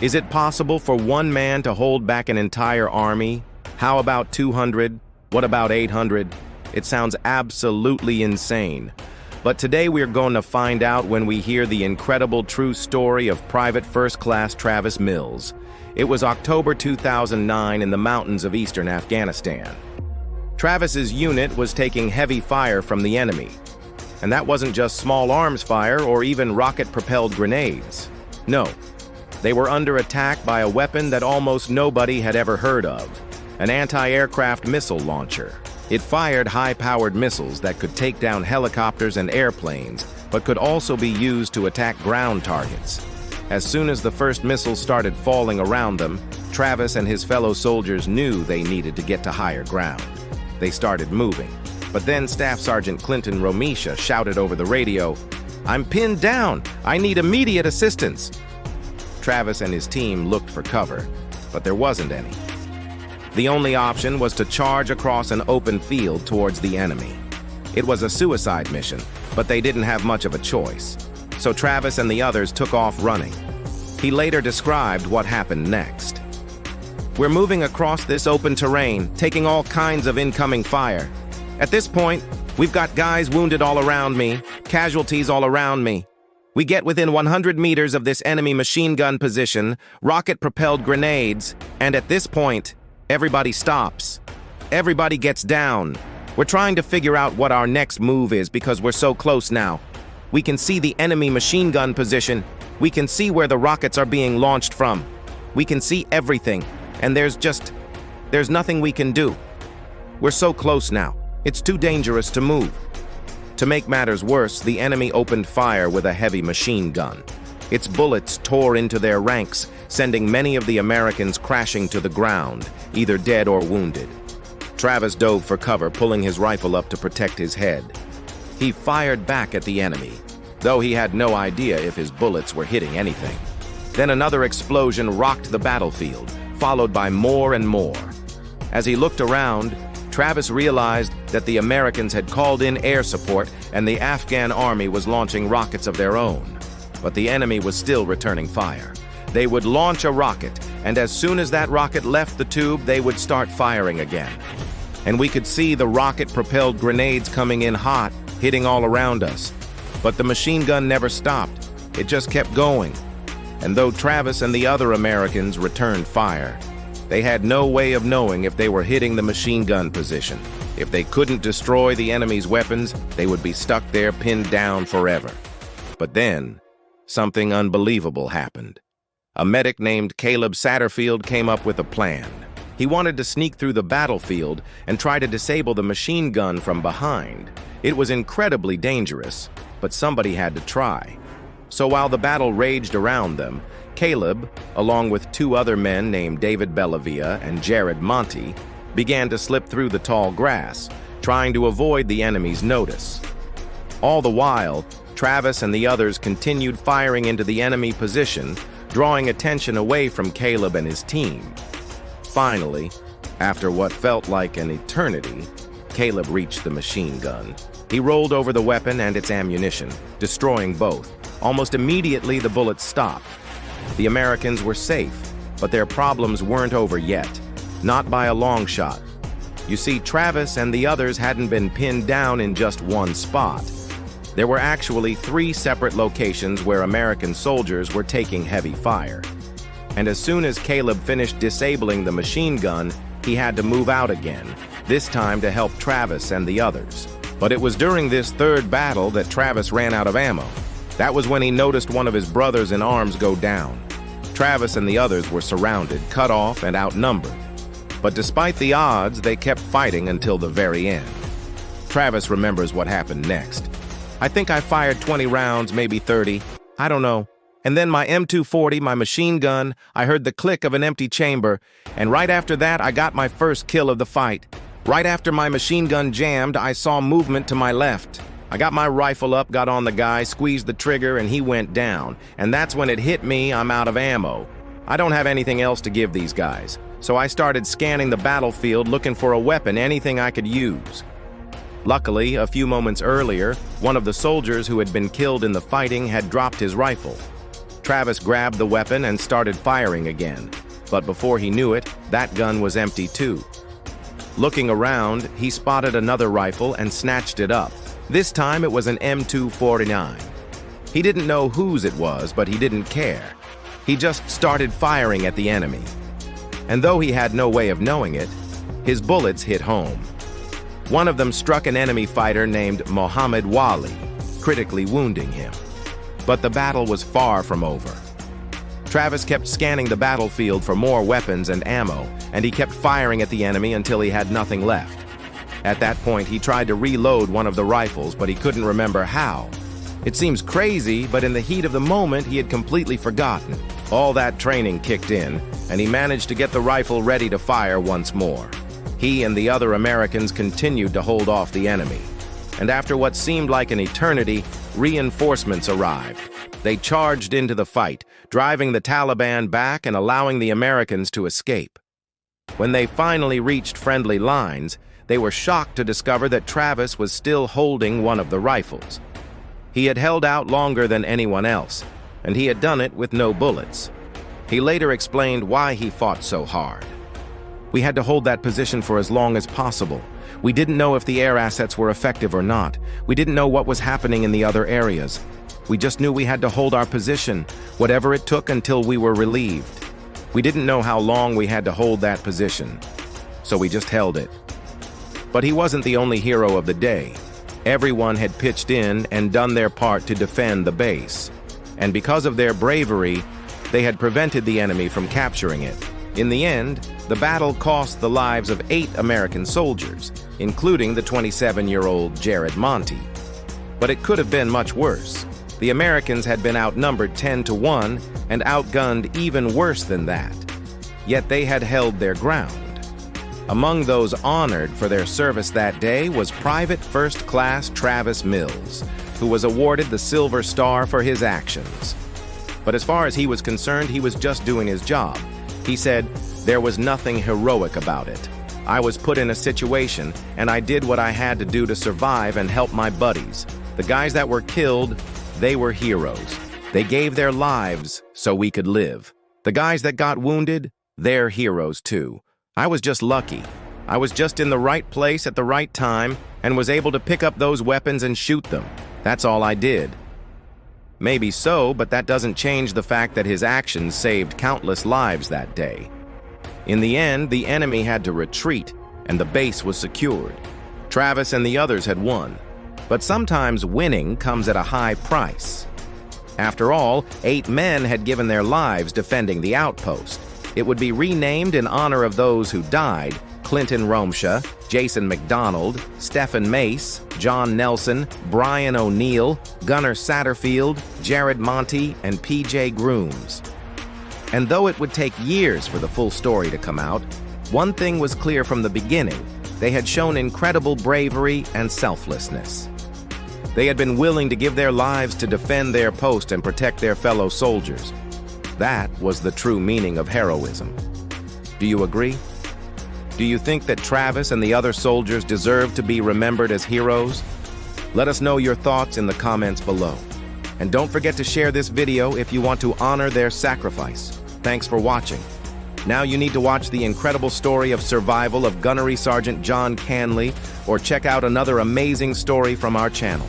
Is it possible for one man to hold back an entire army? How about 200? What about 800? It sounds absolutely insane. But today we're going to find out when we hear the incredible true story of Private First Class Travis Mills. It was October 2009 in the mountains of eastern Afghanistan. Travis's unit was taking heavy fire from the enemy. And that wasn't just small arms fire or even rocket-propelled grenades. No, they were under attack by a weapon that almost nobody had ever heard of, an anti-aircraft missile launcher. It fired high-powered missiles that could take down helicopters and airplanes, but could also be used to attack ground targets. As soon as the first missiles started falling around them, Travis and his fellow soldiers knew they needed to get to higher ground. They started moving. But then Staff Sergeant Clinton Romisha shouted over the radio, "I'm pinned down! I need immediate assistance!" Travis and his team looked for cover, but there wasn't any. The only option was to charge across an open field towards the enemy. It was a suicide mission, but they didn't have much of a choice. So Travis and the others took off running. He later described what happened next. "We're moving across this open terrain, taking all kinds of incoming fire. At this point, we've got guys wounded all around me, casualties all around me. We get within 100 meters of this enemy machine gun position, rocket-propelled grenades, and at this point, everybody stops. Everybody gets down. We're trying to figure out what our next move is because we're so close now. We can see the enemy machine gun position. We can see where the rockets are being launched from. We can see everything, and there's nothing we can do. We're so close now. It's too dangerous to move." To make matters worse, the enemy opened fire with a heavy machine gun. Its bullets tore into their ranks, sending many of the Americans crashing to the ground, either dead or wounded. Travis dove for cover, pulling his rifle up to protect his head. He fired back at the enemy, though he had no idea if his bullets were hitting anything. Then another explosion rocked the battlefield, followed by more and more. As he looked around, Travis realized that the Americans had called in air support and the Afghan army was launching rockets of their own. But the enemy was still returning fire. They would launch a rocket, and as soon as that rocket left the tube, they would start firing again. And we could see the rocket-propelled grenades coming in hot, hitting all around us. But the machine gun never stopped. It just kept going. And though Travis and the other Americans returned fire, they had no way of knowing if they were hitting the machine gun position. If they couldn't destroy the enemy's weapons, they would be stuck there pinned down forever. But then, something unbelievable happened. A medic named Caleb Satterfield came up with a plan. He wanted to sneak through the battlefield and try to disable the machine gun from behind. It was incredibly dangerous, but somebody had to try. So while the battle raged around them, Caleb, along with two other men named David Bellavia and Jared Monty, began to slip through the tall grass, trying to avoid the enemy's notice. All the while, Travis and the others continued firing into the enemy position, drawing attention away from Caleb and his team. Finally, after what felt like an eternity, Caleb reached the machine gun. He rolled over the weapon and its ammunition, destroying both. Almost immediately, the bullets stopped. The Americans were safe, but their problems weren't over yet, not by a long shot. You see, Travis and the others hadn't been pinned down in just one spot. There were actually 3 separate locations where American soldiers were taking heavy fire. And as soon as Caleb finished disabling the machine gun, he had to move out again, this time to help Travis and the others. But it was during this third battle that Travis ran out of ammo. That was when he noticed one of his brothers in arms go down. Travis and the others were surrounded, cut off, and outnumbered. But despite the odds, they kept fighting until the very end. Travis remembers what happened next. "I think I fired 20 rounds, maybe 30. I don't know. And then my M240, my machine gun, I heard the click of an empty chamber, and right after that, I got my first kill of the fight. Right after my machine gun jammed, I saw movement to my left. I got my rifle up, got on the guy, squeezed the trigger, and he went down. And that's when it hit me, I'm out of ammo. I don't have anything else to give these guys. So I started scanning the battlefield looking for a weapon, anything I could use. Luckily, a few moments earlier, one of the soldiers who had been killed in the fighting had dropped his rifle. Travis grabbed the weapon and started firing again, but before he knew it, that gun was empty too. Looking around, he spotted another rifle and snatched it up. This time it was an M249. He didn't know whose it was, but he didn't care. He just started firing at the enemy. And though he had no way of knowing it, his bullets hit home. One of them struck an enemy fighter named Mohammed Wali, critically wounding him. But the battle was far from over. Travis kept scanning the battlefield for more weapons and ammo, and he kept firing at the enemy until he had nothing left. At that point, he tried to reload one of the rifles, but he couldn't remember how. It seems crazy, but in the heat of the moment, he had completely forgotten. All that training kicked in, and he managed to get the rifle ready to fire once more. He and the other Americans continued to hold off the enemy. And after what seemed like an eternity, reinforcements arrived. They charged into the fight, driving the Taliban back and allowing the Americans to escape. When they finally reached friendly lines, they were shocked to discover that Travis was still holding one of the rifles. He had held out longer than anyone else, and he had done it with no bullets. He later explained why he fought so hard. "We had to hold that position for as long as possible. We didn't know if the air assets were effective or not. We didn't know what was happening in the other areas. We just knew we had to hold our position, whatever it took until we were relieved. We didn't know how long we had to hold that position, so we just held it." But he wasn't the only hero of the day. Everyone had pitched in and done their part to defend the base. And because of their bravery, they had prevented the enemy from capturing it. In the end, the battle cost the lives of 8 American soldiers, including the 27-year-old Jared Monty. But it could have been much worse. The Americans had been outnumbered 10-1 and outgunned even worse than that. Yet they had held their ground. Among those honored for their service that day was Private First Class Travis Mills, who was awarded the Silver Star for his actions. But as far as he was concerned, he was just doing his job. He said, "There was nothing heroic about it. I was put in a situation, and I did what I had to do to survive and help my buddies. The guys that were killed, they were heroes. They gave their lives so we could live. The guys that got wounded, they're heroes too. I was just lucky. I was just in the right place at the right time and was able to pick up those weapons and shoot them. That's all I did." Maybe so, but that doesn't change the fact that his actions saved countless lives that day. In the end, the enemy had to retreat, and the base was secured. Travis and the others had won. But sometimes winning comes at a high price. After all, 8 men had given their lives defending the outpost. It would be renamed in honor of those who died: Clinton Romsha, Jason McDonald, Stephen Mace, John Nelson, Brian O'Neill, Gunnar Satterfield, Jared Monty, and P.J. Grooms. And though it would take years for the full story to come out, one thing was clear from the beginning: they had shown incredible bravery and selflessness. They had been willing to give their lives to defend their post and protect their fellow soldiers. That was the true meaning of heroism. Do you agree? Do you think that Travis and the other soldiers deserve to be remembered as heroes? Let us know your thoughts in the comments below. And don't forget to share this video if you want to honor their sacrifice. Thanks for watching. Now you need to watch the incredible story of survival of Gunnery Sergeant John Canley, or check out another amazing story from our channel.